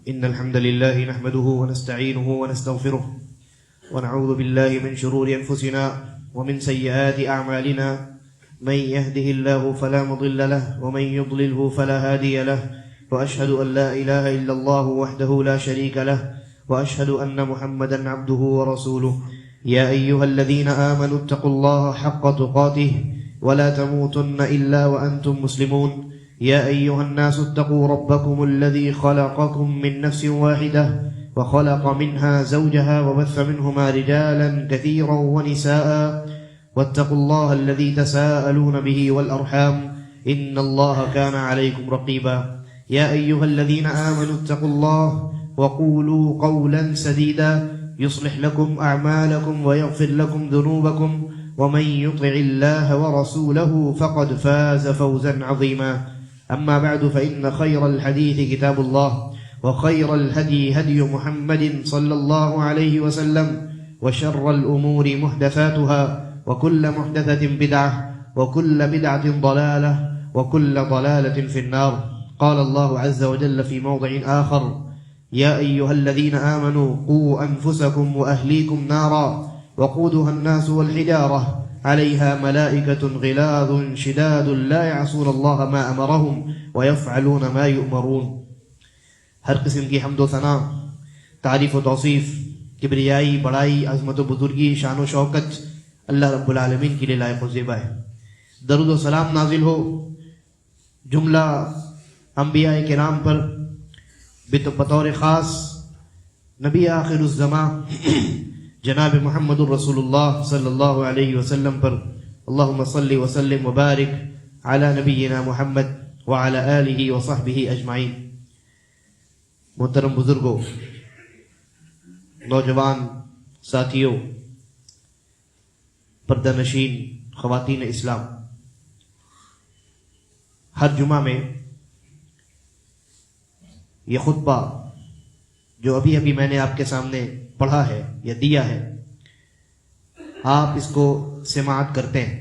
إن الحمد لله نحمده ونستعينه ونستغفره ونعوذ بالله من شرور أنفسنا ومن سيئات أعمالنا من يهده الله فلا مضل له ومن يضلله فلا هادي له وأشهد أن لا إله إلا الله وحده لا شريك له وأشهد أن محمدا عبده ورسوله يا أيها الذين آمنوا اتقوا الله حق تقاته ولا تموتن إلا وأنتم مسلمون يا أيها الناس اتقوا ربكم الذي خلقكم من نفس واحدة وخلق منها زوجها وبث منهما رجالا كثيرا ونساء واتقوا الله الذي تساءلون به والأرحام إن الله كان عليكم رقيبا يا أيها الذين آمنوا اتقوا الله وقولوا قولا سديدا يصلح لكم أعمالكم ويغفر لكم ذنوبكم ومن يطع الله ورسوله فقد فاز فوزا عظيما أما بعد فإن خير الحديث كتاب الله وخير الهدي هدي محمد صلى الله عليه وسلم وشر الأمور محدثاتها وكل محدثة بدعة وكل بدعة ضلالة وكل ضلالة في النار قال الله عز وجل في موضع آخر يا أيها الذين آمنوا قوا أنفسكم وأهليكم نارا وقودها الناس والحجارة عليها ملائكة غلاظ شداد لا يعصون الله ما أمرهم ويفعلون ما يؤمرون. ہر قسم کی حمد و ثنا، تعریف و توصیف، کبریائی، بڑائی، عظمت و بزرگی، شان و شوکت اللہ رب العالمین کے لیے لائق و زیبا ہے. درود و سلام نازل ہو جملہ انبیاء کرام پر، بطور خاص نبی آخر الزمان جناب محمد الرسول اللہ صلی اللہ علیہ وسلم پر. اللہم صلی وسلم وبارک علی نبینا محمد وعلی آلہ وصحبہ اجمعین. محترم بزرگوں، نوجوان ساتھیوں، پردہ نشین خواتین اسلام، ہر جمعہ میں یہ خطبہ جو ابھی میں نے آپ کے سامنے پڑھا ہے یا دیا ہے، آپ اس کو سماعت کرتے ہیں.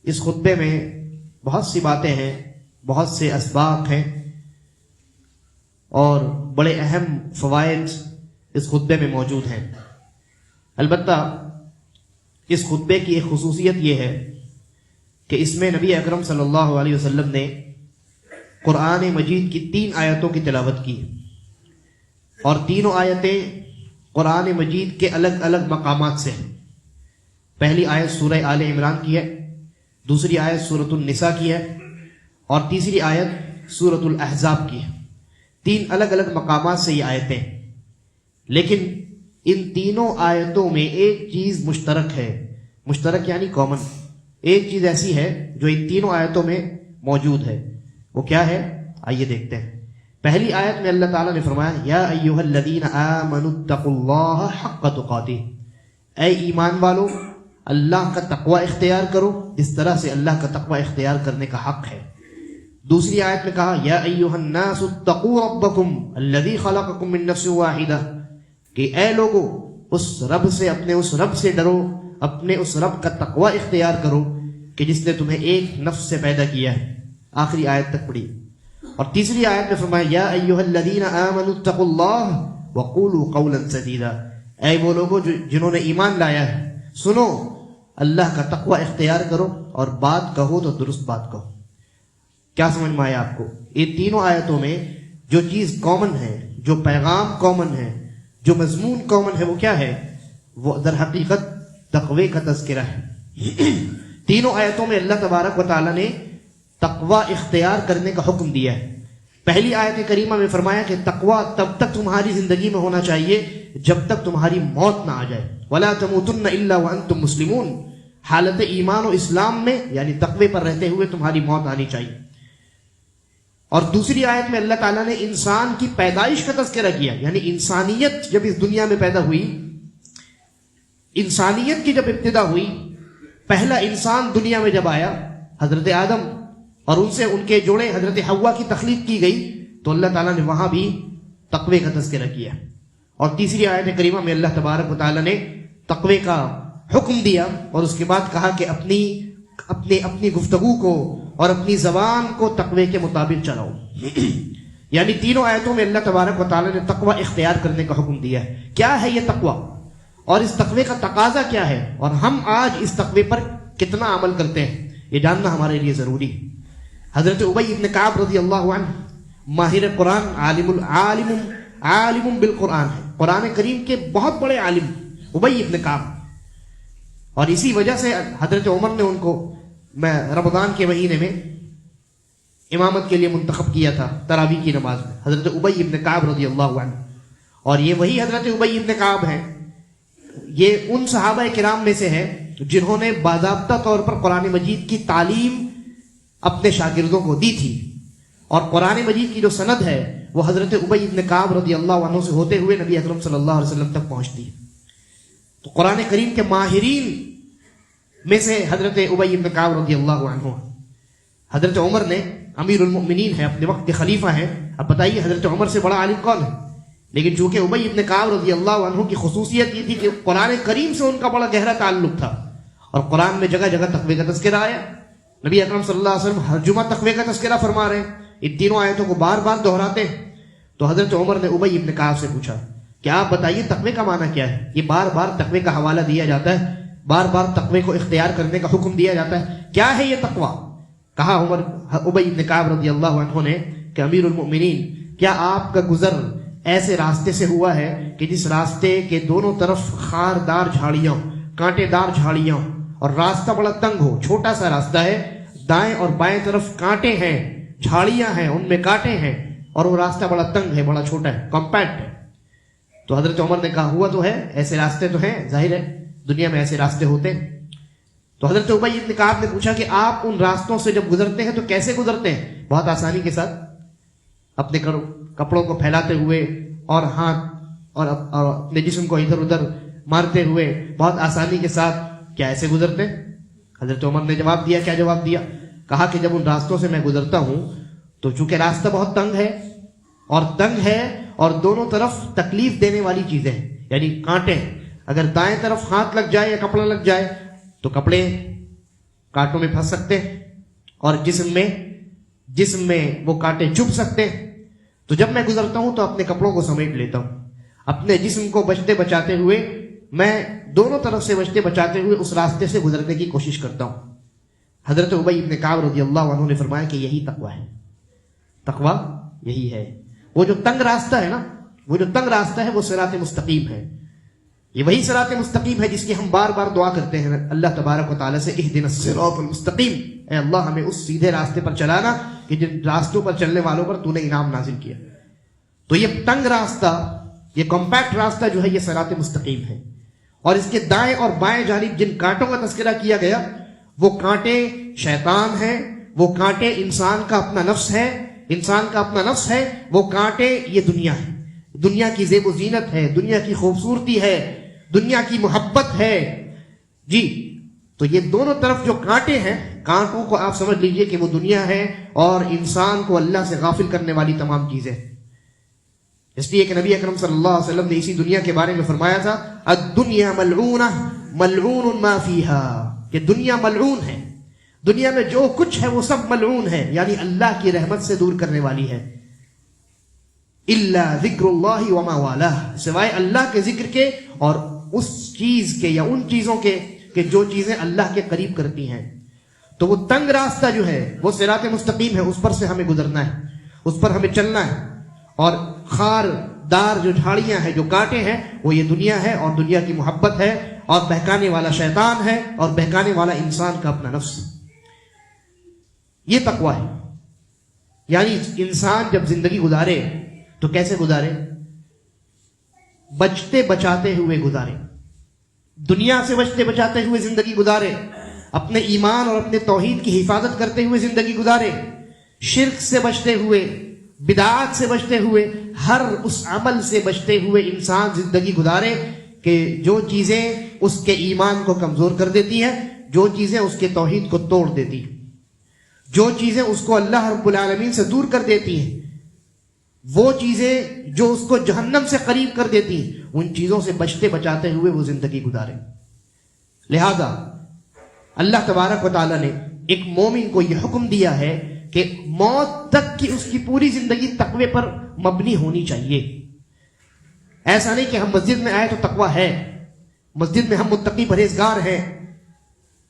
اس خطبے میں بہت سی باتیں ہیں، بہت سے اسباق ہیں اور بڑے اہم فوائد اس خطبے میں موجود ہیں. البتہ اس خطبے کی ایک خصوصیت یہ ہے کہ اس میں نبی اکرم صلی اللہ علیہ وسلم نے قرآن مجید کی 3 آیتوں کی تلاوت کی، اور تینوں آیتیں قرآن مجید کے الگ الگ مقامات سے ہیں. پہلی آیت سورہ آل عمران کی ہے، دوسری آیت سورۃ النساء کی ہے، اور تیسری آیت سورۃ الاحزاب کی ہے. 3 الگ الگ مقامات سے یہ آیتیں، لیکن ان تینوں آیتوں میں ایک چیز مشترک ہے. مشترک یعنی کامن. ایک چیز ایسی ہے جو ان تینوں آیتوں میں موجود ہے. وہ کیا ہے؟ آئیے دیکھتے ہیں. پہلی آیت میں اللہ تعالیٰ نے فرمایا یا ایھا الذین آمنوا اتقوا اللہ حق تقاتہ، اے ایمان والو اللہ کا تقوی اختیار کرو اس طرح سے اللہ کا تقوی اختیار کرنے کا حق ہے. دوسری آیت میں کہا یا ایھا الناس اتقوا ربکم الذی خلقکم من نفس واحدہ، کہ اے لوگو اس رب سے ڈرو، اپنے اس رب کا تقوی اختیار کرو کہ جس نے تمہیں ایک نفس سے پیدا کیا ہے. آخری آیت تک پڑھی. اور تیسری آیت میں فرمایا یا ایھا الذین آمنوا اتقوا اللہ وقولوا قولا سدیدا، اے وہ لوگوں جنہوں نے ایمان لایا ہے، سنو اللہ کا تقوی اختیار کرو اور بات کہو تو درست بات کہو. کیا سمجھ میں آیا آپ کو؟ یہ تینوں آیتوں میں جو چیز کامن ہے، جو پیغام کامن ہے، جو مضمون کامن ہے، وہ کیا ہے؟ وہ در حقیقت تقوی کا تذکرہ ہے. تینوں آیتوں میں اللہ تبارک و تعالیٰ نے تقوی اختیار کرنے کا حکم دیا ہے. پہلی آیت کریمہ میں فرمایا کہ تقوی تب تک تمہاری زندگی میں ہونا چاہیے جب تک تمہاری موت نہ آ جائے. وَلَا تَمُوتُنَّ إِلَّا وَأَنْتُمْ مُسْلِمُونَ، حالت ایمان و اسلام میں یعنی تقوی پر رہتے ہوئے تمہاری موت آنی چاہیے. اور دوسری آیت میں اللہ تعالیٰ نے انسان کی پیدائش کا تذکرہ کیا، یعنی انسانیت جب اس دنیا میں پیدا ہوئی، انسانیت کی جب ابتدا ہوئی، پہلا انسان دنیا میں جب آیا حضرت آدم، اور ان سے ان کے جوڑے حضرت حوا کی تخلیق کی گئی، تو اللہ تعالیٰ نے وہاں بھی تقوی کا تذکرہ کیا. اور تیسری آیت کریمہ میں اللہ تبارک و تعالیٰ نے تقوی کا حکم دیا اور اس کے بعد کہا کہ اپنی اپنی گفتگو کو اور اپنی زبان کو تقوی کے مطابق چلاؤ. یعنی تینوں آیتوں میں اللہ تبارک و تعالیٰ نے تقوی اختیار کرنے کا حکم دیا ہے. کیا ہے یہ تقوی اور اس تقوی کا تقاضا کیا ہے, اور ہم آج اس تقوی پر کتنا عمل کرتے ہیں, یہ جاننا ہمارے لیے ضروری ہے. حضرت ابی بن کعب رضی اللہ عنہ ماہر قرآن, عالم بالقرآن ہے, قرآن کریم کے بہت بڑے عالم ابی بن کعب, اور اسی وجہ سے حضرت عمر نے ان کو رمضان کے مہینے میں امامت کے لیے منتخب کیا تھا تراویح کی نماز میں, حضرت ابی بن کعب رضی اللہ عنہ. اور یہ وہی حضرت ابی بن کعب ہیں, یہ ان صحابہ کرام میں سے ہے جنہوں نے باضابطہ طور پر قرآن مجید کی تعلیم اپنے شاگردوں کو دی تھی, اور قرآن مجید کی جو سند ہے وہ حضرت ابی بن کعب رضی اللہ عنہ سے ہوتے ہوئے نبی اکرم صلی اللہ علیہ وسلم تک پہنچتی ہے. تو قرآن کریم کے ماہرین میں سے حضرت ابی بن کعب رضی اللہ عنہ. حضرت عمر نے, امیر المؤمنین ہے, اپنے وقت کے خلیفہ ہیں, اب بتائیے حضرت عمر سے بڑا عالم کون ہے؟ لیکن چونکہ ابی بن کعب رضی اللہ عنہ کی خصوصیت یہ تھی کہ قرآن کریم سے ان کا بڑا گہرا تعلق تھا, اور قرآن میں جگہ جگہ تقوی کا تذکرہ آیا. نبی اکرم صلی اللہ علیہ وسلم ہر جمعہ تقوی کا تذکرہ فرما رہے ہیں, ان تینوں آیتوں کو بار بار دہراتے ہیں. تو حضرت عمر نے ابی بن کعب سے پوچھا کہ آپ بتائیے تقوی کا معنی کیا ہے؟ یہ بار بار تقوی کا حوالہ دیا جاتا ہے, بار بار تقوی کو اختیار کرنے کا حکم دیا جاتا ہے, کیا ہے یہ تقوی؟ کہا ابی بن کعب رضی اللہ عنہ نے کہ امیر المؤمنین, کیا آپ کا گزر ایسے راستے سے ہوا ہے کہ جس راستے کے دونوں طرف خاردار جھاڑیاں, کانٹے دار جھاڑیاں, اور راستہ بڑا تنگ ہو, چھوٹا سا راستہ ہے, دائیں اور بائیں طرف کانٹے ہیں, جھاڑیاں ہیں, ان میں کانٹے ہیں, اور وہ راستہ بڑا تنگ ہے, بڑا چھوٹا ہے, کمپیکٹ ہے. تو حضرت عمر نے کہا ہوا تو ہے, ایسے راستے تو ہیں, ظاہر ہے دنیا میں ایسے راستے ہوتے ہیں. تو حضرت ابی بن کعب نے پوچھا کہ آپ ان راستوں سے جب گزرتے ہیں تو کیسے گزرتے ہیں؟ بہت آسانی کے ساتھ, اپنے کپڑوں کو پھیلاتے ہوئے اور ہاتھ اور اپنے جسم کو ادھر ادھر مارتے ہوئے, بہت آسانی کے ساتھ. کیا ایسے گزرتے ہیں؟ حضرت عمر نے جواب دیا. کیا جواب دیا؟ کہا کہ جب ان راستوں سے میں گزرتا ہوں تو چونکہ راستہ بہت تنگ ہے اور دونوں طرف تکلیف دینے والی چیزیں ہیں, یعنی کانٹے, اگر دائیں طرف ہاتھ لگ جائے یا کپڑا لگ جائے تو کپڑے کانٹوں میں پھنس سکتے ہیں, اور جسم میں وہ کانٹے چبھ سکتے ہیں. تو جب میں گزرتا ہوں تو اپنے کپڑوں کو سمیٹ لیتا ہوں, اپنے جسم کو بچتے بچاتے ہوئے, میں دونوں طرف سے بچتے بچاتے ہوئے اس راستے سے گزرنے کی کوشش کرتا ہوں. حضرت ابی بن کعب رضی اللہ عنہ نے فرمایا کہ یہی تقوی ہے. تقوی یہی ہے. وہ جو تنگ راستہ ہے نا, وہ جو تنگ راستہ ہے وہ صراط مستقیم ہے. یہ وہی صراط مستقیم ہے جس کی ہم بار بار دعا کرتے ہیں اللہ تبارک و تعالیٰ سے, اہدنا الصراط المستقیم, اے اللہ ہمیں اس سیدھے راستے پر چلانا کہ جن راستوں پر چلنے والوں پر تو نے انعام نازل کیا. تو یہ تنگ راستہ, یہ کمپیکٹ راستہ جو ہے یہ صراط مستقیم ہے, اور اس کے دائیں اور بائیں جانب جن کانٹوں کا تذکرہ کیا گیا وہ کانٹے شیطان ہیں, وہ کانٹے انسان کا اپنا نفس ہے, وہ کانٹے یہ دنیا ہے, دنیا کی زیب و زینت ہے, دنیا کی خوبصورتی ہے, دنیا کی محبت ہے جی. تو یہ دونوں طرف جو کانٹے ہیں, کانٹوں کو آپ سمجھ لیجئے کہ وہ دنیا ہے اور انسان کو اللہ سے غافل کرنے والی تمام چیزیں. اس لیے کہ نبی اکرم صلی اللہ علیہ وسلم نے اسی دنیا کے بارے میں فرمایا تھا, الدنیا ملعونہ ملعون ما فیہا, کہ دنیا ملعون ہے, دنیا میں جو کچھ ہے وہ سب ملعون ہے, یعنی اللہ کی رحمت سے دور کرنے والی ہے. الا ذکر اللہ وما والہ, سوائے اللہ کے ذکر کے اور اس چیز کے یا ان چیزوں کے کہ جو چیزیں اللہ کے قریب کرتی ہیں. تو وہ تنگ راستہ جو ہے وہ صراط مستقیم ہے, اس پر سے ہمیں گزرنا ہے, اس پر ہمیں چلنا ہے. اور خار دار جو جھاڑیاں ہیں, جو کانٹے ہیں, وہ یہ دنیا ہے اور دنیا کی محبت ہے, اور بہکانے والا شیطان ہے, اور بہکانے والا انسان کا اپنا نفس. یہ تقوی ہے. یعنی انسان جب زندگی گزارے تو کیسے گزارے؟ بچتے بچاتے ہوئے گزارے, دنیا سے بچتے بچاتے ہوئے زندگی گزارے, اپنے ایمان اور اپنے توحید کی حفاظت کرتے ہوئے زندگی گزارے, شرک سے بچتے ہوئے, بدعات سے بچتے ہوئے, ہر اس عمل سے بچتے ہوئے انسان زندگی گزارے کہ جو چیزیں اس کے ایمان کو کمزور کر دیتی ہیں, جو چیزیں اس کے توحید کو توڑ دیتی ہیں, جو چیزیں اس کو اللہ رب العالمین سے دور کر دیتی ہیں, وہ چیزیں جو اس کو جہنم سے قریب کر دیتی ہیں, ان چیزوں سے بچتے بچاتے ہوئے وہ زندگی گزارے. لہذا اللہ تبارک و تعالیٰ نے ایک مومن کو یہ حکم دیا ہے کہ موت تک کی اس کی پوری زندگی تقوی پر مبنی ہونی چاہیے. ایسا نہیں کہ ہم مسجد میں آئے تو تقوی ہے، مسجد میں ہم متقی پرہیزگار ہیں،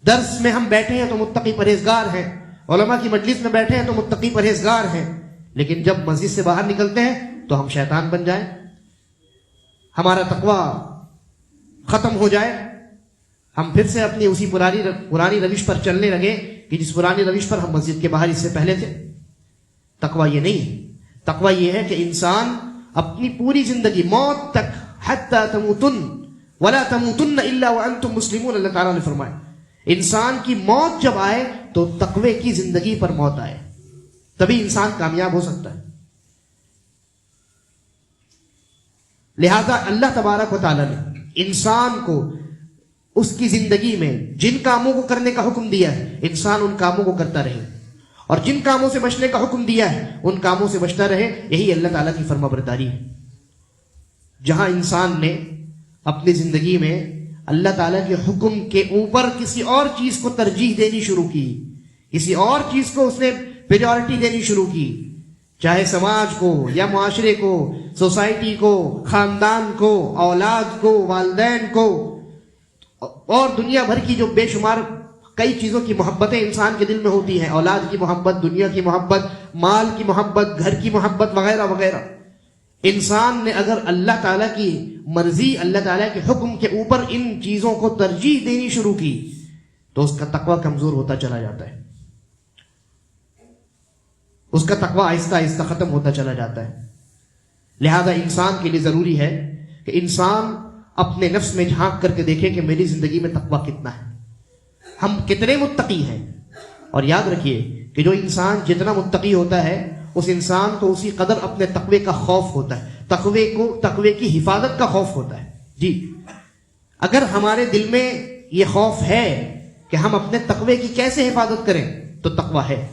درس میں ہم بیٹھے ہیں تو متقی پرہیزگار ہیں، علماء کی مجلس میں بیٹھے ہیں تو متقی پرہیزگار ہیں، لیکن جب مسجد سے باہر نکلتے ہیں تو ہم شیطان بن جائیں، ہمارا تقوی ختم ہو جائے، ہم پھر سے اپنی اسی پرانی روش پر چلنے لگے کہ جس پرانی روش پر ہم مسجد کے باہر اس سے پہلے تھے. تقوی یہ نہیں ہے. تقوی یہ ہے کہ انسان اپنی پوری زندگی موت تک حتی تموتن ولا تموتن الا وانتم مسلمون، اللہ تعالیٰ نے فرمایا انسان کی موت جب آئے تو تقوی کی زندگی پر موت آئے، تبھی انسان کامیاب ہو سکتا ہے. لہذا اللہ تبارک و تعالیٰ نے انسان کو اس کی زندگی میں جن کاموں کو کرنے کا حکم دیا ہے انسان ان کاموں کو کرتا رہے، اور جن کاموں سے بچنے کا حکم دیا ہے ان کاموں سے بچتا رہے. یہی اللہ تعالیٰ کی فرما برداری ہے. جہاں انسان نے اپنی زندگی میں اللہ تعالیٰ کے حکم کے اوپر کسی اور چیز کو ترجیح دینی شروع کی، کسی اور چیز کو اس نے پریورٹی دینی شروع کی، چاہے سماج کو یا معاشرے کو، سوسائٹی کو، خاندان کو، اولاد کو، والدین کو، اور دنیا بھر کی جو بے شمار کئی چیزوں کی محبتیں انسان کے دل میں ہوتی ہیں، اولاد کی محبت، دنیا کی محبت، مال کی محبت، گھر کی محبت وغیرہ وغیرہ. انسان نے اگر اللہ تعالیٰ کی مرضی، اللہ تعالیٰ کے حکم کے اوپر ان چیزوں کو ترجیح دینی شروع کی تو اس کا تقوی کمزور ہوتا چلا جاتا ہے، اس کا تقوی آہستہ آہستہ ختم ہوتا چلا جاتا ہے. لہذا انسان کے لیے ضروری ہے کہ انسان اپنے نفس میں جھانک کر کے دیکھے کہ میری زندگی میں تقوی کتنا ہے، ہم کتنے متقی ہیں. اور یاد رکھیے کہ جو انسان جتنا متقی ہوتا ہے اس انسان کو اسی قدر اپنے تقوی کا خوف ہوتا ہے، تقوی کی حفاظت کا خوف ہوتا ہے. جی، اگر ہمارے دل میں یہ خوف ہے کہ ہم اپنے تقوی کی کیسے حفاظت کریں تو تقوی ہے.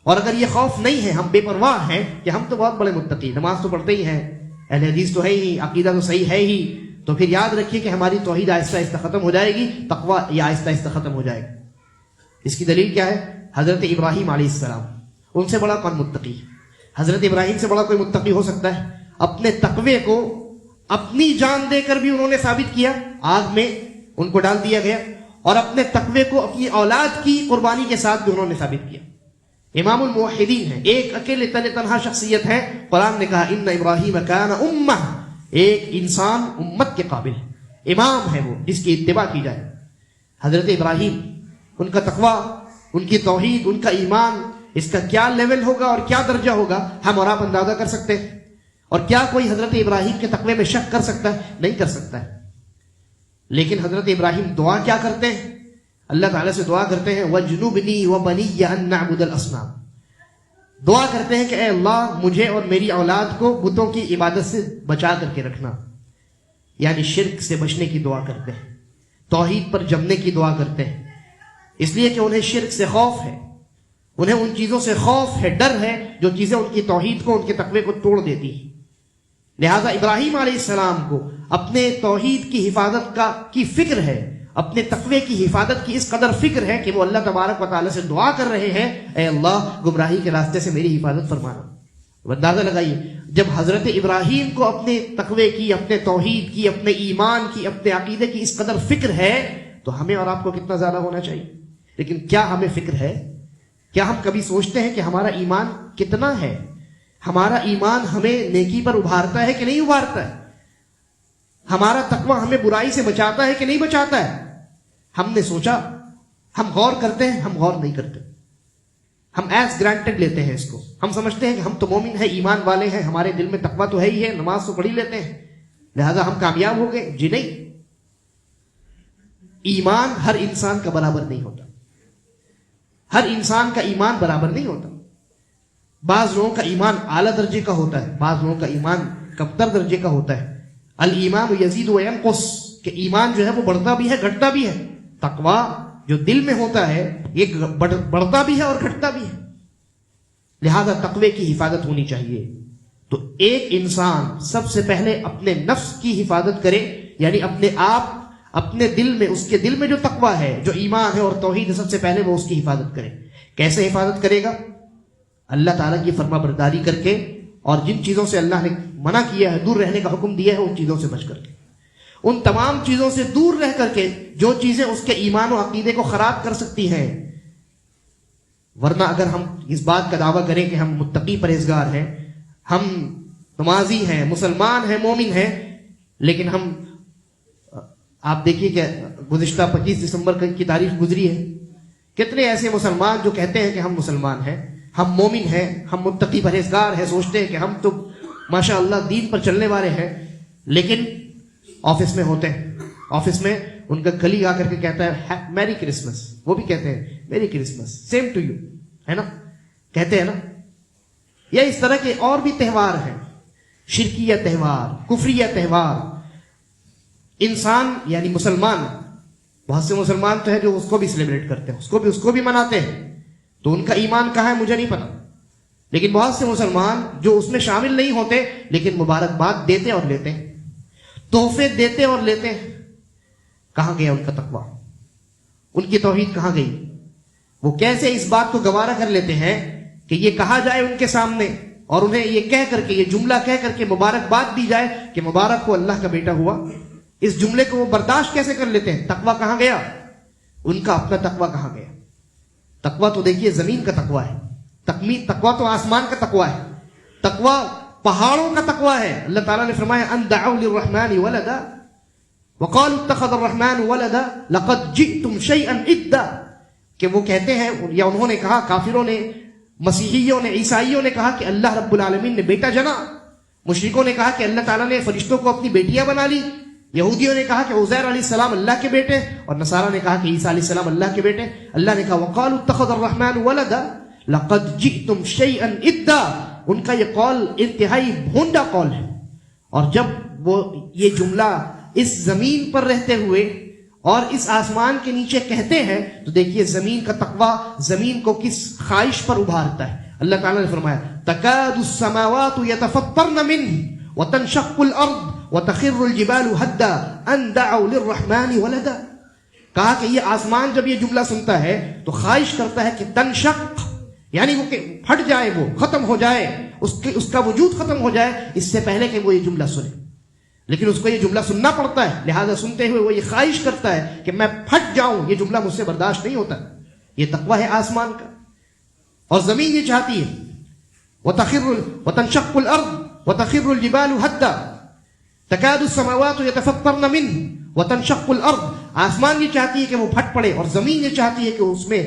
اور اگر یہ خوف نہیں ہے، ہم بے پرواہ ہیں کہ ہم تو بہت بڑے متقی، نماز تو پڑھتے ہی ہیں، اہل حدیث تو ہے ہی، عقیدہ تو صحیح ہے ہی، تو پھر یاد رکھیے کہ ہماری توحید آہستہ آہستہ ختم ہو جائے گی، تقوی یہ آہستہ آہستہ ختم ہو جائے گا. اس کی دلیل کیا ہے؟ حضرت ابراہیم علیہ السلام، ان سے بڑا کون متقی؟ حضرت ابراہیم سے بڑا کوئی متقی ہو سکتا ہے؟ اپنے تقوی کو اپنی جان دے کر بھی انہوں نے ثابت کیا، آگ میں ان کو ڈال دیا گیا، اور اپنے تقوی کو اپنی اولاد کی قربانی کے ساتھ بھی انہوں نے ثابت کیا. امام الموحدین ہیں، ایک اکیلے تنہا شخصیت ہے. قرآن نے کہا ان ابراہیم کان امہ، ایک انسان امت کے قابل ہے، امام ہے وہ جس کی اتباع کی جائے. حضرت ابراہیم، ان کا تقوی، ان کی توحید، ان کا ایمان، اس کا کیا لیول ہوگا اور کیا درجہ ہوگا ہم اور آپ اندازہ کر سکتے ہیں؟ اور کیا کوئی حضرت ابراہیم کے تقوی میں شک کر سکتا ہے؟ نہیں کر سکتا ہے. لیکن حضرت ابراہیم دعا کیا کرتے ہیں؟ اللہ تعالیٰ سے دعا کرتے ہیں وَجْنُبْنِي وَبَنِيَّ أَن نَّعْبُدَ الْأَصْنَامَ، دعا کرتے ہیں کہ اے اللہ مجھے اور میری اولاد کو بتوں کی عبادت سے بچا کر کے رکھنا. یعنی شرک سے بچنے کی دعا کرتے ہیں، توحید پر جمنے کی دعا کرتے ہیں، اس لیے کہ انہیں شرک سے خوف ہے، انہیں ان چیزوں سے خوف ہے، ڈر ہے جو چیزیں ان کی توحید کو، ان کے تقوی کو توڑ دیتی ہیں. لہذا ابراہیم علیہ السلام کو اپنے توحید کی حفاظت کی فکر ہے، اپنے تقوی کی حفاظت کی اس قدر فکر ہے کہ وہ اللہ تبارک و تعالیٰ سے دعا کر رہے ہیں اے اللہ گمراہی کے راستے سے میری حفاظت فرمانا. اندازہ لگائیے جب حضرت ابراہیم کو اپنے تقوی کی، اپنے توحید کی، اپنے ایمان کی، اپنے عقیدے کی اس قدر فکر ہے تو ہمیں اور آپ کو کتنا زیادہ ہونا چاہیے. لیکن کیا ہمیں فکر ہے؟ کیا ہم کبھی سوچتے ہیں کہ ہمارا ایمان کتنا ہے؟ ہمارا ایمان ہمیں نیکی پر ابھارتا ہے کہ نہیں ابھارتا ہے؟ ہمارا تقوی ہمیں برائی سے بچاتا ہے کہ نہیں بچاتا ہے؟ ہم نے سوچا؟ ہم غور کرتے ہیں؟ ہم غور نہیں کرتے، ہم ایز گرانٹیڈ لیتے ہیں اس کو. ہم سمجھتے ہیں کہ ہم تو مومن ہیں، ایمان والے ہیں، ہمارے دل میں تقوی تو ہے ہی ہے، نماز تو پڑھ ہی لیتے ہیں، لہذا ہم کامیاب ہو گئے. جی نہیں، ایمان ہر انسان کا برابر نہیں ہوتا، ہر انسان کا ایمان برابر نہیں ہوتا. بعض لوگوں کا ایمان اعلیٰ درجے کا ہوتا ہے، بعض لوگوں کا ایمان کمتر درجے کا ہوتا ہے. الایمان یزید و ینقص، کہ ایمان جو ہے وہ بڑھتا بھی ہے گھٹتا بھی ہے. تقوی جو دل میں ہوتا ہے یہ بڑھتا بھی ہے اور گھٹتا بھی ہے. لہذا تقوی کی حفاظت ہونی چاہیے. تو ایک انسان سب سے پہلے اپنے نفس کی حفاظت کرے، یعنی اپنے آپ، اپنے دل میں، اس کے دل میں جو تقویٰ ہے، جو ایمان ہے اور توحید ہے، سب سے پہلے وہ اس کی حفاظت کرے. کیسے حفاظت کرے گا؟ اللہ تعالیٰ کی فرما برداری کر کے، اور جن چیزوں سے اللہ نے منع کیا ہے، دور رہنے کا حکم دیا ہے، ان چیزوں سے بچ کر کے، ان تمام چیزوں سے دور رہ کر کے جو چیزیں اس کے ایمان و عقیدے کو خراب کر سکتی ہیں. ورنہ اگر ہم اس بات کا دعویٰ کریں کہ ہم متقی پرہیزگار ہیں، ہم نمازی ہیں، مسلمان ہیں، مومن ہیں، لیکن ہم، آپ دیکھیے کہ گزشتہ 25 دسمبر کی تاریخ گزری ہے، کتنے ایسے مسلمان جو کہتے ہیں کہ ہم مسلمان ہیں، ہم مومن ہیں، ہم متقی پرہیزگار ہیں، سوچتے ہیں کہ ہم تو ماشاء اللہ دین پر چلنے والے ہیں، لیکن آفس میں ہوتے ہیں، آفس میں ان کا کلیگ آ کر کے کہتا ہے میری کرسمس، وہ بھی کہتے ہیں میری کرسمس، سیم ٹو یو، ہے نا، کہتے ہیں نا. یا اس طرح کے اور بھی تہوار ہیں، شرکیہ تہوار، کفریہ تہوار. انسان یعنی مسلمان، بہت سے مسلمان تو ہے جو اس کو بھی سیلیبریٹ کرتے ہیں، اس کو بھی مناتے ہیں، تو ان کا ایمان کہاں ہے مجھے نہیں پتا. لیکن بہت سے مسلمان جو اس میں شامل نہیں ہوتے لیکن مبارکباد دیتے اور لیتے ہیں، تحفے دیتے اور لیتے ہیں. کہاں گیا ان کا تقویٰ؟ ان کی توحید کہاں گئی؟ وہ کیسے اس بات کو گوارا کر لیتے ہیں کہ یہ کہا جائے ان کے سامنے، اور انہیں یہ کہہ کر کے، یہ جملہ کہہ کر کے مبارکباد دی جائے کہ مبارک ہو اللہ کا بیٹا ہوا؟ اس جملے کو وہ برداشت کیسے کر لیتے ہیں؟ تقویٰ کہاں گیا ان کا؟ اپنا تقویٰ کہاں گیا؟ تقویٰ تو دیکھیے زمین کا تقویٰ ہے، تقویٰ تو آسمان کا تقویٰ ہے، تقویٰ پہاڑوں کا تقویٰ ہے. اللہ تعالیٰ نے فرمایا ان دعوا للرحمن ولدا وقالوا اتخذ الرحمن ولدا لقد جئتم شيئا ادا، کہ وہ کہتے ہیں، یا انہوں نے کہا، کافروں نے، مسیحیوں نے، عیسائیوں نے کہا کہ اللہ رب العالمین نے بیٹا جنا. مشرکوں نے کہا کہ اللہ تعالیٰ نے فرشتوں کو اپنی بیٹیاں بنا لی. یہودیوں نے کہا کہ عزیر علیہ السلام اللہ کے بیٹے، اور نصارہ نے کہا کہ عیسیٰ علیہ السلام اللہ کے بیٹے. اللہ نے کہا وقالوا اتخذ الرحمن ولدا لقد جئتم شيئا ادا. ان کا یہ قول انتہائی بھونڈا قول ہے. اور جب وہ یہ جملہ اس زمین پر رہتے ہوئے اور اس آسمان کے نیچے کہتے ہیں تو دیکھیے زمین کا تقویٰ زمین کو کس خواہش پر ابھارتا ہے. اللہ تعالیٰ نے فرمایا تکاد السماوات یتفطرن منہ وتنشق الارض وتخر الجبال هدا ان دعوا للرحمن ولدا. کہا کہ یہ آسمان جب یہ جملہ سنتا ہے تو خواہش کرتا ہے کہ تنشق، یعنی وہ کہ پھٹ جائے، وہ ختم ہو جائے، اس کا وجود ختم ہو جائے اس سے پہلے کہ وہ یہ جملہ سنے. لیکن اس کو یہ جملہ سننا پڑتا ہے، لہذا سنتے ہوئے وہ یہ خواہش کرتا ہے کہ میں پھٹ جاؤں، یہ جملہ مجھ سے برداشت نہیں ہوتا. یہ تقویٰ ہے آسمان کا. اور زمین یہ چاہتی ہے وتنشق الارض وتخر الجبال هدا تکاد السماوات یتفطرن منہ وتنشق الارض. آسمان یہ چاہتی ہے کہ وہ پھٹ پڑے، اور زمین یہ چاہتی ہے کہ اس میں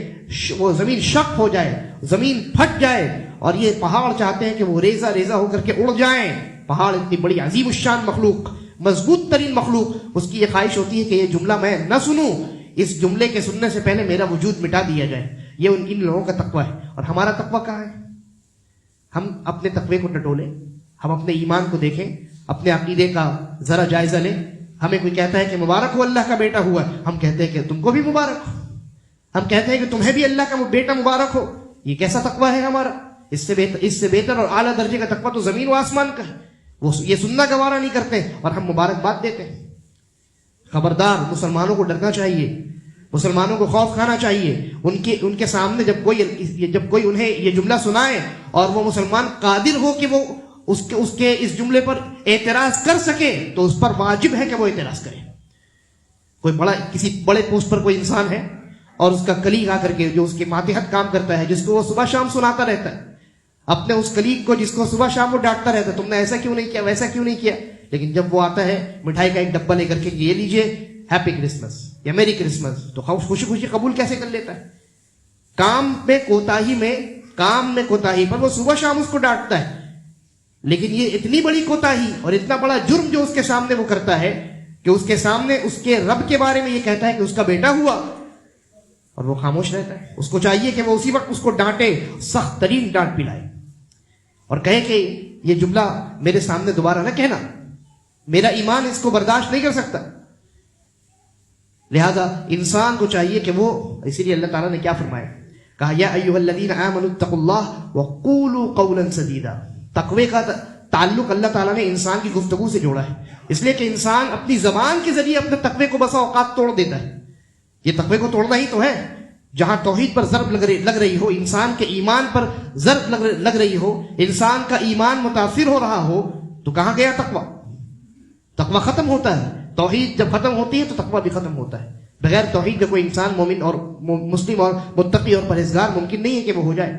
وہ زمین شق ہو جائے، زمین پھٹ جائے. اور یہ پہاڑ چاہتے ہیں کہ وہ ریزہ ریزہ ہو کر کے اڑ جائیں. پہاڑ اتنی بڑی عظیم الشان مخلوق، مضبوط ترین مخلوق، اس کی یہ خواہش ہوتی ہے کہ یہ جملہ میں نہ سنوں، اس جملے کے سننے سے پہلے میرا وجود مٹا دیا جائے. یہ ان لوگوں کا تقویٰ ہے. اور ہمارا تقویٰ کہاں ہے؟ ہم اپنے تقوی کو ٹٹولیں، ہم اپنے ایمان کو دیکھیں، اپنے عقیدے کا ذرا جائزہ لیں. ہمیں کوئی کہتا ہے کہ مبارک ہو اللہ کا بیٹا ہوا، ہم کہتے ہیں کہ تم کو بھی مبارک ہو. ہم کہتے ہیں کہ تمہیں بھی اللہ کا بیٹا مبارک ہو. یہ کیسا تقویٰ ہے ہمارا؟ اس سے بہتر اور اعلیٰ درجے کا تقویٰ تو زمین و آسمان کا ہے. وہ یہ سننا گوارا نہیں کرتے اور ہم مبارکباد دیتے ہیں. خبردار، مسلمانوں کو ڈرنا چاہیے، مسلمانوں کو خوف کھانا چاہیے. ان کے سامنے جب کوئی انہیں یہ جملہ سنائے اور وہ مسلمان قادر ہو کہ وہ اس کے اس جملے پر اعتراض کر سکے تو اس پر واجب ہے کہ وہ اعتراض کرے. کسی بڑے پوسٹ پر کوئی انسان ہے اور اس کا کلیگ آ کر کے جو اس کے ماتحت کام کرتا ہے، جس کو وہ صبح شام سناتا رہتا ہے، اپنے اس کلیگ کو جس کو صبح شام وہ ڈانٹتا رہتا ہے، تم نے ایسا کیوں نہیں کیا، ویسا کیوں نہیں کیا، لیکن جب وہ آتا ہے مٹھائی کا ایک ڈبہ لے کر کے یہ لیجئے ہیپی کرسمس یا میری کرسمس، تو خوشی خوشی قبول کیسے کر لیتا ہے؟ کام میں کوتاہی پر وہ صبح شام اس کو ڈانٹتا ہے. لیکن یہ اتنی بڑی کوتاہی اور اتنا بڑا جرم جو اس کے سامنے وہ کرتا ہے کہ اس کے سامنے اس کے رب کے بارے میں یہ کہتا ہے کہ اس کا بیٹا ہوا، اور وہ خاموش رہتا ہے. اس کو چاہیے کہ وہ اسی وقت اس کو ڈانٹے، سخت ترین ڈانٹ پلائے، اور کہے کہ یہ جملہ میرے سامنے دوبارہ نہ کہنا، میرا ایمان اس کو برداشت نہیں کر سکتا. لہذا انسان کو چاہیے کہ وہ، اسی لیے اللہ تعالیٰ نے کیا فرمایا، کہا یا ایھا الذین آمنوا اتقوا اللہ وقولوا قولا سدیدا. تعلق اللہ تعالیٰ نے انسان کی گفتگو سے جوڑا ہے، اس لیے کہ انسان اپنی زبان کے ذریعے اپنے تقوی کو بسا اوقات توڑ دیتا ہے. یہ تقوی کو توڑنا ہی تو ہے. جہاں توحید پر ضرب لگ رہی ہو، انسان کے ایمان پر ضرب لگ رہی ہو، انسان کا ایمان متاثر ہو رہا ہو، تو کہاں گیا تقوی؟ تقوی ختم ہوتا ہے. توحید جب ختم ہوتی ہے تو تقوی بھی ختم ہوتا ہے. بغیر توحید کے کوئی انسان مومن اور مسلم اور متقی اور پرہیزگار ممکن نہیں ہے کہ وہ ہو جائے.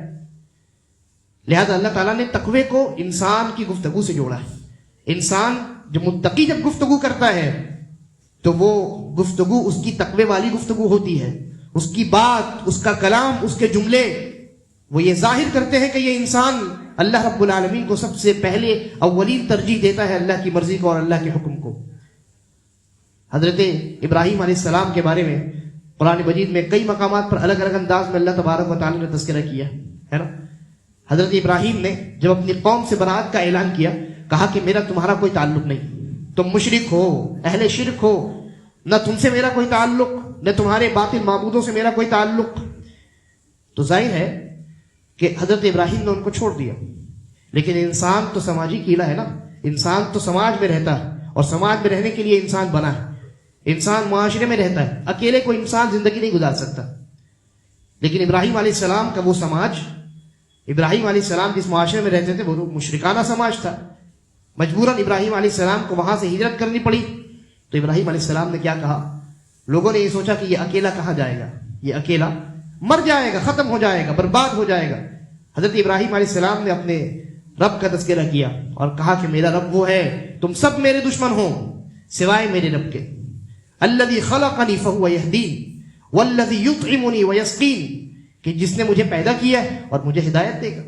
لہذا اللہ تعالیٰ نے تقوی کو انسان کی گفتگو سے جوڑا ہے. انسان جو متقی جب گفتگو کرتا ہے تو وہ گفتگو اس کی تقوی والی گفتگو ہوتی ہے. اس کی بات، اس کا کلام، اس کے جملے وہ یہ ظاہر کرتے ہیں کہ یہ انسان اللہ رب العالمین کو سب سے پہلے اولین ترجیح دیتا ہے، اللہ کی مرضی کو اور اللہ کے حکم کو. حضرت ابراہیم علیہ السلام کے بارے میں قرآن مجید میں کئی مقامات پر الگ الگ انداز میں اللہ تبارک و تعالیٰ نے تذکرہ کیا ہے نا. حضرت ابراہیم نے جب اپنی قوم سے برات کا اعلان کیا، کہا کہ میرا تمہارا کوئی تعلق نہیں، تم مشرک ہو، اہل شرک ہو، نہ تم سے میرا کوئی تعلق، نہ تمہارے باطل معبودوں سے میرا کوئی تعلق. تو ظاہر ہے کہ حضرت ابراہیم نے ان کو چھوڑ دیا. لیکن انسان تو سماجی کیڑا ہے نا، انسان تو سماج میں رہتا ہے، اور سماج میں رہنے کے لیے انسان بنا ہے. انسان معاشرے میں رہتا ہے، اکیلے کوئی انسان زندگی نہیں گزار سکتا. لیکن ابراہیم علیہ السلام کا وہ سماج، ابراہیم علیہ السلام جس معاشرے میں رہتے تھے وہ مشرکانہ سماج تھا. مجبوراً ابراہیم علیہ السلام کو وہاں سے ہجرت کرنی پڑی. تو ابراہیم علیہ السلام نے کیا کہا؟ لوگوں نے یہ سوچا کہ یہ اکیلا کہاں جائے گا، یہ اکیلا مر جائے گا، ختم ہو جائے گا، برباد ہو جائے گا. حضرت ابراہیم علیہ السلام نے اپنے رب کا تذکرہ کیا اور کہا کہ میرا رب وہ ہے، تم سب میرے دشمن ہو سوائے میرے رب کے. الذی خلقنی فہو یہدین والذی یطعمنی ویسقین، کہ جس نے مجھے پیدا کیا ہے اور مجھے ہدایت دے گا،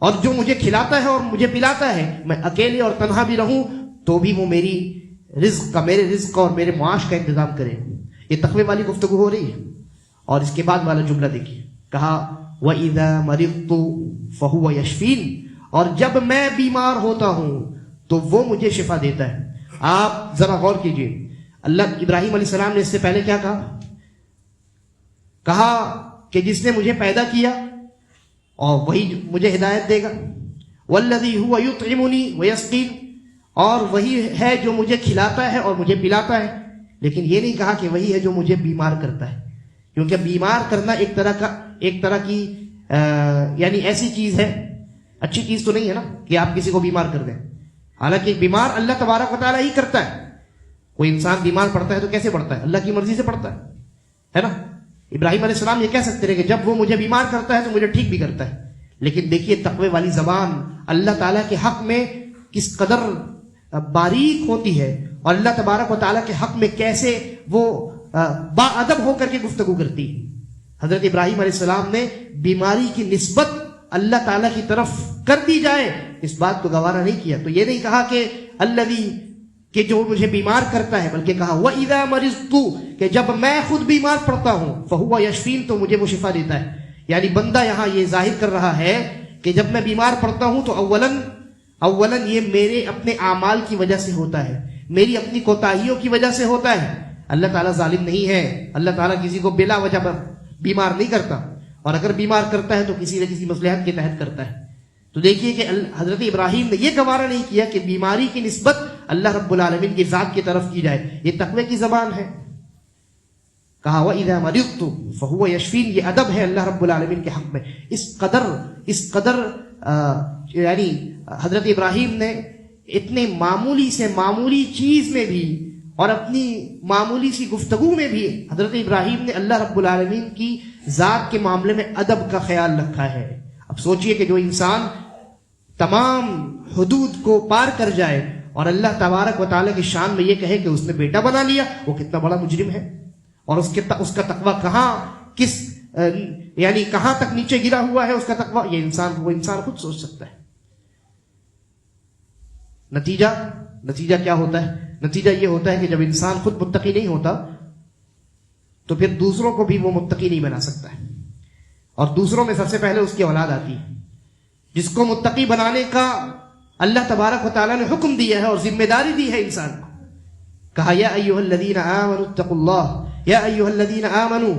اور جو مجھے کھلاتا ہے اور مجھے پلاتا ہے. میں اکیلے اور تنہا بھی رہوں تو بھی وہ میری رزق کا، میرے رزق اور میرے معاش کا انتظام کرے. یہ تقوی والی گفتگو ہو رہی ہے. اور اس کے بعد والا جملہ دیکھیے، کہا وَإِذَا مَرِضْتُ فَهُوَ يَشْفِينِ، اور جب میں بیمار ہوتا ہوں تو وہ مجھے شفا دیتا ہے. آپ ذرا غور کیجئے، اللہ ابراہیم علیہ السلام نے اس سے پہلے کیا کہا کہ جس نے مجھے پیدا کیا اور وہی مجھے ہدایت دے گا. وَالَّذِي هُوَ يُطْعِمُنِي وَيَسْقِينِ، اور وہی ہے جو مجھے کھلاتا ہے اور مجھے پلاتا ہے. لیکن یہ نہیں کہا کہ وہی ہے جو مجھے بیمار کرتا ہے، کیونکہ بیمار کرنا ایک طرح کی یعنی ایسی چیز ہے، اچھی چیز تو نہیں ہے نا کہ آپ کسی کو بیمار کر دیں. حالانکہ بیمار اللہ تبارک و تعالیٰ ہی کرتا ہے. کوئی انسان بیمار پڑتا ہے تو کیسے پڑتا ہے؟ اللہ کی مرضی سے پڑتا ہے نا. ابراہیم علیہ السلام یہ کہہ سکتے رہے کہ جب وہ مجھے بیمار کرتا ہے تو مجھے ٹھیک بھی کرتا ہے. لیکن دیکھیے تقوی والی زبان اللہ تعالیٰ کے حق میں کس قدر باریک ہوتی ہے، اور اللہ تبارک و تعالیٰ کے حق میں کیسے وہ با ادب ہو کر کے گفتگو کرتی. حضرت ابراہیم علیہ السلام نے بیماری کی نسبت اللہ تعالیٰ کی طرف کر دی جائے اس بات کو گوارا نہیں کیا. تو یہ نہیں کہا کہ الذی، کہ جو مجھے بیمار کرتا ہے، بلکہ کہا وَإِذَا مَرِضْتُ، کہ جب میں خود بیمار پڑتا ہوں فَهُوَ يَشْفِينِ، تو مجھے وہ شفا دیتا ہے. یعنی بندہ یہاں یہ ظاہر کر رہا ہے کہ جب میں بیمار پڑتا ہوں تو اولاً یہ میرے اپنے اعمال کی وجہ سے ہوتا ہے، میری اپنی کوتاہیوں کی وجہ سے ہوتا ہے. اللہ تعالیٰ ظالم نہیں ہے، اللہ تعالیٰ کسی کو بلا وجہ پر بیمار نہیں کرتا، اور اگر بیمار کرتا ہے تو کسی نہ کسی مصلحت کے تحت کرتا ہے. تو دیکھیے کہ حضرت ابراہیم نے یہ گوارا نہیں کیا کہ بیماری کی نسبت اللہ رب العالمین کی ذات کی طرف کی جائے. یہ تقوی کی زبان ہے. کہا وَإِذَا مَرِضْتُ فَهُوَ يَشْفِينِ، یہ ادب ہے اللہ رب العالمین کے حق میں. اس قدر یعنی حضرت ابراہیم نے اتنے معمولی سے معمولی چیز میں بھی اور اپنی معمولی سی گفتگو میں بھی حضرت ابراہیم نے اللہ رب العالمین کی ذات کے معاملے میں ادب کا خیال رکھا ہے. اب سوچئے کہ جو انسان تمام حدود کو پار کر جائے اور اللہ تبارک و تعالیٰ کی شان میں یہ کہے کہ اس نے بیٹا بنا لیا، وہ کتنا بڑا مجرم ہے. اور اس کا تقویٰ کہاں تک نیچے گرا ہوا ہے اس کا تقویٰ، وہ انسان خود سوچ سکتا ہے. نتیجہ کیا ہوتا ہے؟ نتیجہ یہ ہوتا ہے کہ جب انسان خود متقی نہیں ہوتا تو پھر دوسروں کو بھی وہ متقی نہیں بنا سکتا ہے. اور دوسروں میں سب سے پہلے اس کی اولاد آتی ہے، جس کو متقی بنانے کا اللہ تبارک و تعالیٰ نے حکم دیا ہے اور ذمہ داری دی ہے انسان کو. کہا یا ایھا الذین آمنوا اتقوا اللہ، یا ایھا الذین آمنوا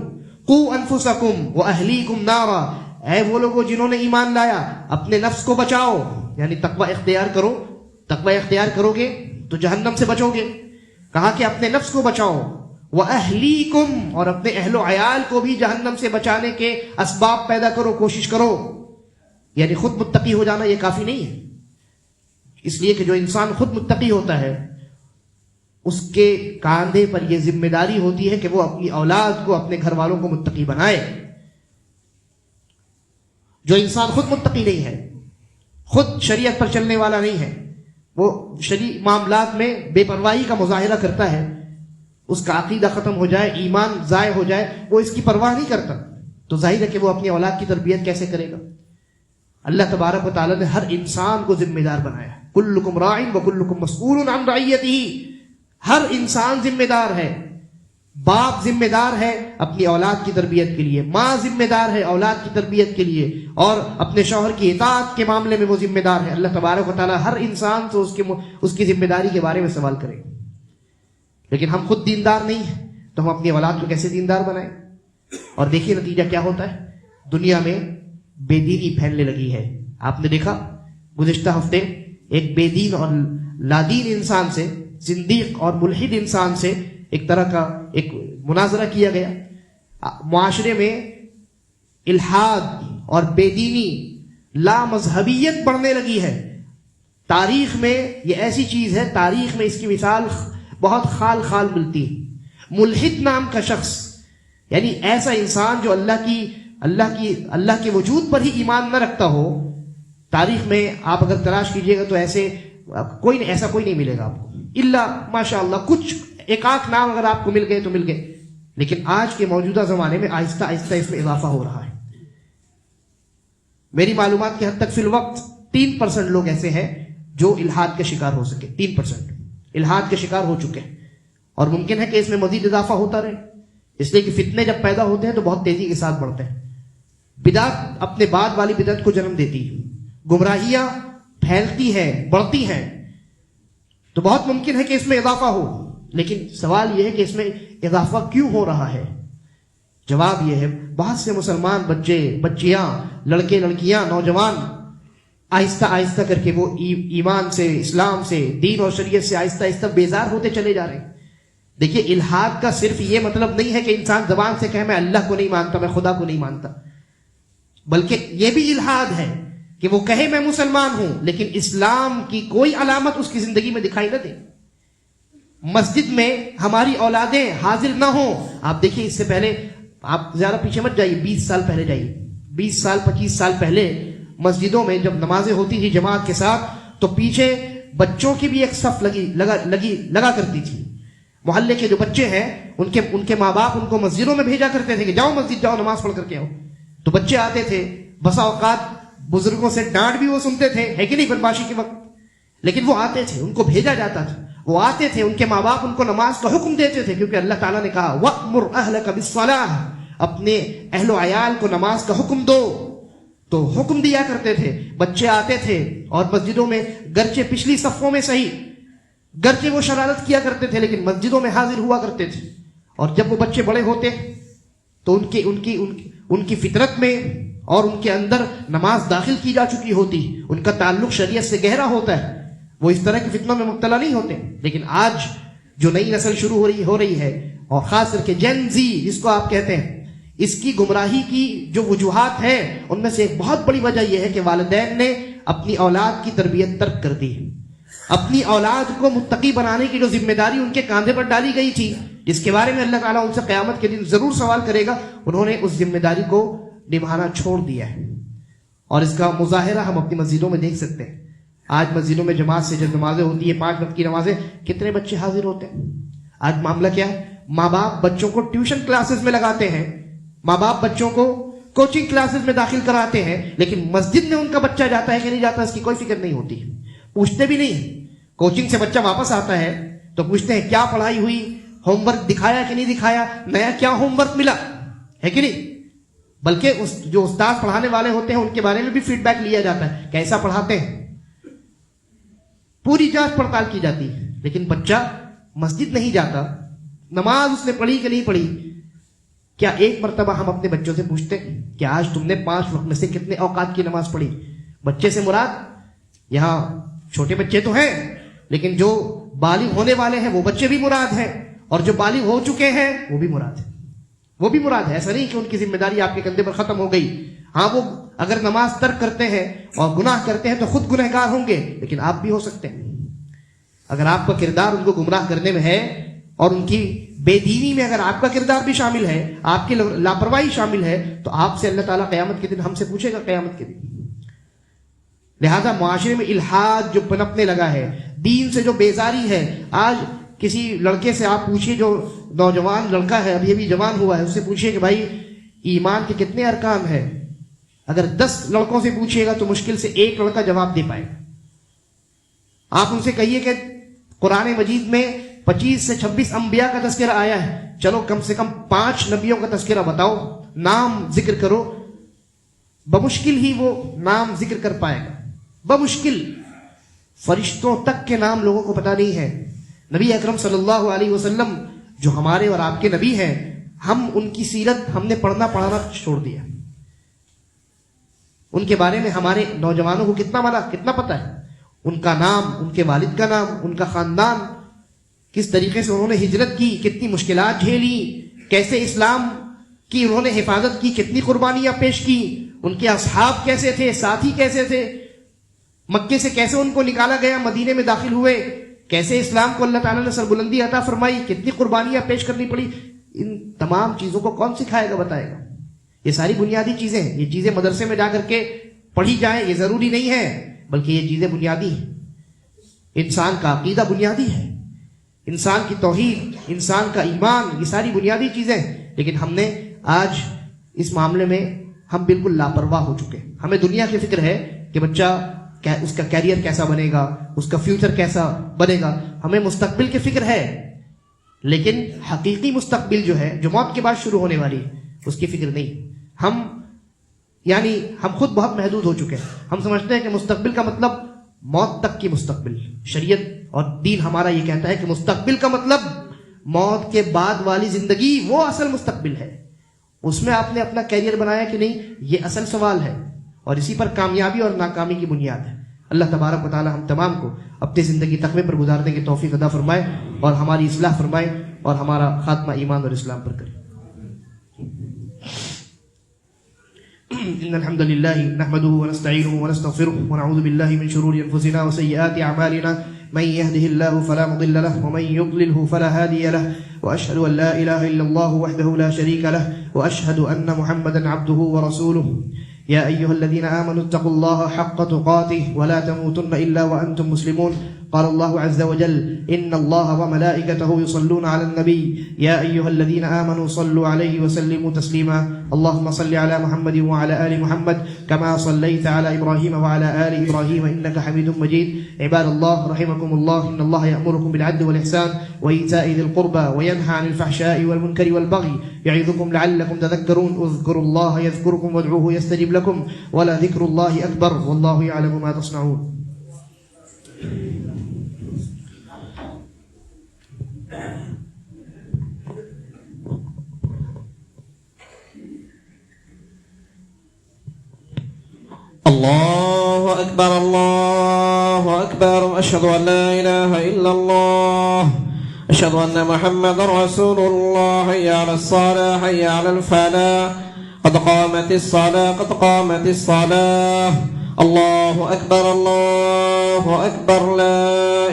قوا انفسکم واہلیکم نارا، اے وہ لوگوں جنہوں نے ایمان لایا، اپنے نفس کو بچاؤ یعنی تقوی اختیار کرو. تقوی اختیار کرو گے تو جہنم سے بچو گے. کہا کہ اپنے نفس کو بچاؤ. وَأَهْلِيكُمْ، اور اپنے اہل و عیال کو بھی جہنم سے بچانے کے اسباب پیدا کرو، کوشش کرو. یعنی خود متقی ہو جانا یہ کافی نہیں ہے، اس لیے کہ جو انسان خود متقی ہوتا ہے اس کے کاندھے پر یہ ذمہ داری ہوتی ہے کہ وہ اپنی اولاد کو، اپنے گھر والوں کو متقی بنائے. جو انسان خود متقی نہیں ہے، خود شریعت پر چلنے والا نہیں ہے، وہ شرعی معاملات میں بے پرواہی کا مظاہرہ کرتا ہے، اس کا عقیدہ ختم ہو جائے، ایمان ضائع ہو جائے، وہ اس کی پرواہ نہیں کرتا، تو ظاہر ہے کہ وہ اپنی اولاد کی تربیت کیسے کرے گا. اللہ تبارک و تعالیٰ نے ہر انسان کو ذمہ دار بنایا. کلکم راع وکلکم مسئول عن رعیتہ. ہر انسان ذمہ دار ہے. باپ ذمہ دار ہے اپنی اولاد کی تربیت کے لیے، ماں ذمہ دار ہے اولاد کی تربیت کے لیے، اور اپنے شوہر کی اطاعت کے معاملے میں وہ ذمہ دار ہے. اللہ تبارک و تعالیٰ ہر انسان سے اس کی ذمہ داری کے بارے میں سوال کرے گا. لیکن ہم خود دیندار نہیں ہیں تو ہم اپنی اولاد کو کیسے دیندار بنائیں؟ اور دیکھیے نتیجہ کیا ہوتا ہے. دنیا میں بے دینی پھیلنے لگی ہے. آپ نے دیکھا گزشتہ ہفتے ایک بے دین اور لادین انسان سے، زندیق اور ملحد انسان سے ایک طرح کا ایک مناظرہ کیا گیا. معاشرے میں الحاد اور بے دینی، لا مذہبیت بڑھنے لگی ہے. تاریخ میں یہ ایسی چیز ہے، تاریخ میں اس کی مثال بہت خال خال ملتی ہے. ملحد نام کا شخص، یعنی ایسا انسان جو اللہ کے وجود پر ہی ایمان نہ رکھتا ہو. تاریخ میں آپ اگر تلاش کیجئے گا تو ایسا کوئی نہیں ملے گا آپ کو، الا ماشاء اللہ کچھ ایک آدھ نام اگر آپ کو مل گئے تو مل گئے. لیکن آج کے موجودہ زمانے میں آہستہ آہستہ اس میں اضافہ ہو رہا ہے. میری معلومات کی حد تک فی الوقت 3% لوگ ایسے ہیں جو الحاد کے شکار ہو سکے. 3% الحاد کے شکار ہو چکے ہیں، اور ممکن ہے کہ اس میں مزید اضافہ ہوتا رہے، اس لیے کہ فتنے جب پیدا ہوتے ہیں تو بہت تیزی کے ساتھ بڑھتے ہیں. بدعت اپنے بعد والی بدعت کو جنم دیتی ہے، گمراہیاں پھیلتی ہیں، بڑھتی ہیں، تو بہت ممکن ہے کہ اس میں اضافہ ہو. لیکن سوال یہ ہے کہ اس میں اضافہ کیوں ہو رہا ہے؟ جواب یہ ہے، بہت سے مسلمان بچے، بچیاں، لڑکے، لڑکیاں، نوجوان آہستہ آہستہ کر کے وہ ایمان سے، اسلام سے، دین اور شریعت سے آہستہ آہستہ بیزار ہوتے چلے جا رہے ہیں. دیکھیے الحاد کا صرف یہ مطلب نہیں ہے کہ انسان زبان سے کہے میں اللہ کو نہیں مانتا، میں خدا کو نہیں مانتا، بلکہ یہ بھی الحاد ہے کہ وہ کہے میں مسلمان ہوں لیکن اسلام کی کوئی علامت اس کی زندگی میں دکھائی نہ دے. مسجد میں ہماری اولادیں حاضر نہ ہوں. آپ دیکھیے اس سے پہلے، آپ زیادہ پیچھے مت جائیے، 20 سال پہلے جائیے، 20 سال 25 سال پہلے مسجدوں میں جب نمازیں ہوتی تھی جماعت کے ساتھ تو پیچھے بچوں کی بھی ایک صف لگا کرتی تھی. محلے کے جو بچے ہیں ان کے ماں باپ ان کو مسجدوں میں بھیجا کرتے تھے کہ جاؤ مسجد جاؤ، نماز پڑھ کر کے آؤ. تو بچے آتے تھے، بسا اوقات بزرگوں سے ڈانٹ بھی وہ سنتے تھے، ہے کہ نہیں، بدمعاشی کے وقت، لیکن وہ آتے تھے، ان کو بھیجا جاتا تھا، وہ آتے تھے، ان کے ماں باپ ان کو نماز کا حکم دیتے تھے، کیونکہ اللہ تعالیٰ نے کہا وَأْمُرْ أَهْلَكَ بِالصَّلَاةِ، اپنے اہل و عیال کو نماز کا حکم دو. تو حکم دیا کرتے تھے. بچے آتے تھے اور مسجدوں میں گرچہ پچھلی صفوں میں صحیح، گرچہ وہ شرارت کیا کرتے تھے لیکن مسجدوں میں حاضر ہوا کرتے تھے. اور جب وہ بچے بڑے ہوتے تو ان کی فطرت میں اور ان کے اندر نماز داخل کی جا چکی ہوتی، ان کا تعلق شریعت سے گہرا ہوتا ہے، وہ اس طرح کی فتنوں میں مبتلا نہیں ہوتے. لیکن آج جو نئی نسل شروع ہو رہی ہے، اور خاص کر کے جین زی جس کو آپ کہتے ہیں، اس کی گمراہی کی جو وجوہات ہیں ان میں سے ایک بہت بڑی وجہ یہ ہے کہ والدین نے اپنی اولاد کی تربیت ترک کر دی. اپنی اولاد کو متقی بنانے کی جو ذمہ داری ان کے کاندھے پر ڈالی گئی تھی، جس کے بارے میں اللہ تعالیٰ ان سے قیامت کے دن ضرور سوال کرے گا، انہوں نے اس ذمہ داری کو نبھانا چھوڑ دیا ہے. اور اس کا مظاہرہ ہم اپنی مسجدوں میں دیکھ سکتے ہیں. آج مسجدوں میں جماعت سے جب نمازیں ہوتی ہیں، 5 وقت کی نمازیں، کتنے بچے حاضر ہوتے ہیں؟ آج معاملہ کیا ہے؟ ماں باپ بچوں کو ٹیوشن کلاسز میں لگاتے ہیں، ماں باپ بچوں کو کوچنگ کلاسز میں داخل کراتے ہیں، لیکن مسجد میں ان کا بچہ جاتا ہے کہ نہیں جاتا اس کی کوئی فکر نہیں ہوتی، پوچھتے بھی نہیں. کوچنگ سے بچہ واپس آتا ہے تو پوچھتے ہیں کیا پڑھائی ہوئی، ہوم ورک دکھایا کہ نہیں دکھایا، نیا کیا ہوم ورک ملا، ہے کہ نہیں. بلکہ جو استاد پڑھانے والے ہوتے ہیں ان کے بارے میں بھی فیڈ بیک لیا جاتا ہے، کیسا پڑھاتے ہیں، پوری جانچ پڑتال کی جاتی ہے. لیکن بچہ مسجد نہیں جاتا، نماز اس نے پڑھی کہ نہیں پڑھی. کیا ایک مرتبہ ہم اپنے بچوں سے پوچھتے کہ آج تم نے 5 وقت میں سے کتنے اوقات کی نماز پڑھی؟ بچے سے مراد یہاں چھوٹے بچے تو ہیں لیکن جو بالغ ہونے والے ہیں وہ بچے بھی مراد ہیں، اور جو بالغ ہو چکے ہیں وہ بھی مراد ہے، وہ بھی مراد ہے۔ ایسا نہیں کہ ان کی ذمہ داری آپ کے کندھے پر ختم ہو گئی۔ ہاں وہ اگر نماز ترک کرتے ہیں اور گناہ کرتے ہیں تو خود گنہگار ہوں گے، لیکن آپ بھی ہو سکتے ہیں۔ اگر آپ کا کردار ان کو گمراہ کرنے میں ہے اور ان کی بے دینی میں اگر آپ کا کردار بھی شامل ہے، آپ کی لاپرواہی شامل ہے، تو آپ سے اللہ تعالیٰ قیامت کے دن ہم سے پوچھے گا قیامت کے دن۔ لہذا معاشرے میں الحاد جو پنپنے لگا ہے، دین سے جو بیزاری ہے، آج کسی لڑکے سے آپ پوچھیے جو نوجوان لڑکا ہے، ابھی جوان ہوا ہے، اس سے پوچھیے کہ بھائی ایمان کے کتنے ارکان ہیں، اگر 10 لڑکوں سے پوچھیے گا تو مشکل سے 1 لڑکا جواب دے پائے گا۔ آپ ان سے کہیے کہ قرآن مجید میں 25 سے 26 انبیاء کا تذکرہ آیا ہے، چلو کم سے کم 5 نبیوں کا تذکرہ بتاؤ، نام ذکر کرو، بمشکل ہی وہ نام ذکر کر پائے گا، بمشکل۔ فرشتوں تک کے نام لوگوں کو پتہ نہیں ہے۔ نبی اکرم صلی اللہ علیہ وسلم جو ہمارے اور آپ کے نبی ہیں، ہم ان کی سیرت ہم نے پڑھنا پڑھانا چھوڑ دیا۔ ان کے بارے میں ہمارے نوجوانوں کو کتنا پتہ ہے، ان کا نام، ان کے والد کا نام، ان کا خاندان، کس طریقے سے انہوں نے ہجرت کی، کتنی مشکلات جھیلی، کیسے اسلام کی انہوں نے حفاظت کی، کتنی قربانیاں پیش کی، ان کے اصحاب کیسے تھے، ساتھی کیسے تھے، مکے سے کیسے ان کو نکالا گیا، مدینے میں داخل ہوئے، کیسے اسلام کو اللہ تعالیٰ نے سربلندی عطا فرمائی، کتنی قربانیاں پیش کرنی پڑی۔ ان تمام چیزوں کو کون سکھائے گا، بتائے گا؟ یہ ساری بنیادی چیزیں ہیں، یہ چیزیں مدرسے میں جا کر کے پڑھی جائیں یہ ضروری نہیں ہے، بلکہ یہ چیزیں بنیادی ہیں۔ انسان کا عقیدہ بنیادی ہے، انسان کی توحید، انسان کا ایمان، یہ ساری بنیادی چیزیں، لیکن ہم نے آج اس معاملے میں ہم بالکل لاپرواہ ہو چکے ہیں۔ ہمیں دنیا کی فکر ہے کہ بچہ اس کا کیریئر کیسا بنے گا، اس کا فیوچر کیسا بنے گا، ہمیں مستقبل کی فکر ہے، لیکن حقیقی مستقبل جو ہے، جو موت کے بعد شروع ہونے والی ہے، اس کی فکر نہیں۔ ہم خود بہت محدود ہو چکے ہیں۔ ہم سمجھتے ہیں کہ مستقبل کا مطلب موت تک کی مستقبل۔ شریعت اور دین ہمارا یہ کہتا ہے کہ مستقبل کا مطلب موت کے بعد والی زندگی، وہ اصل مستقبل ہے۔ اس میں آپ نے اپنا کیریئر بنایا کہ نہیں، یہ اصل سوال ہے، اور اسی پر کامیابی اور ناکامی کی بنیاد ہے۔ اللہ تبارک و تعالی ہم تمام کو اپنی زندگی تقوی پر گزارنے کی توفیق عطا فرمائے، اور ہماری اصلاح فرمائے، اور ہمارا خاتمہ ایمان اور اسلام پر کرے۔ ان الحمد لله نحمده ونستعينه ونستغفره ونعوذ بالله من شرور انفسنا وسيئات اعمالنا، من يهده الله فلا مضل له ومن يضلله فلا هادي له، واشهد ان لا اله الا الله وحده لا شريك له، واشهد ان محمدا عبده ورسوله۔ يا ايها الذين امنوا اتقوا الله حق تقاته ولا تموتن الا وانتم مسلمون۔ قال الله عز وجل: إن الله وملائكته يصلون على النبي يا أيها الذين آمنوا صلوا عليه وسلموا تسليما۔ اللهم صل على محمد وعلى آل محمد كما صليت على إبراهيم وعلى آل إبراهيم إنك حميد مجيد۔ عباد الله رحمكم الله، إن الله يأمركم بالعدل والإحسان وإيتاء ذي القربى وينهى عن الفحشاء والمنكر والبغي يعظكم لعلكم تذكرون۔ اذكروا الله يذكركم وادعوه يستجب لكم ولذكر الله أكبر والله يعلم ما تصنعون۔ الله أكبر الله أكبر، أشهد أن لا إله إلا الله، أشهد أن محمد رسول الله، حي على الصلاة حي على الفلاح، قد قامت الصلاة قد قامت الصلاة۔ الله أكبر الله أكبر، لا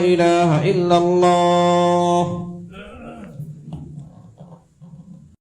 إله إلا الله۔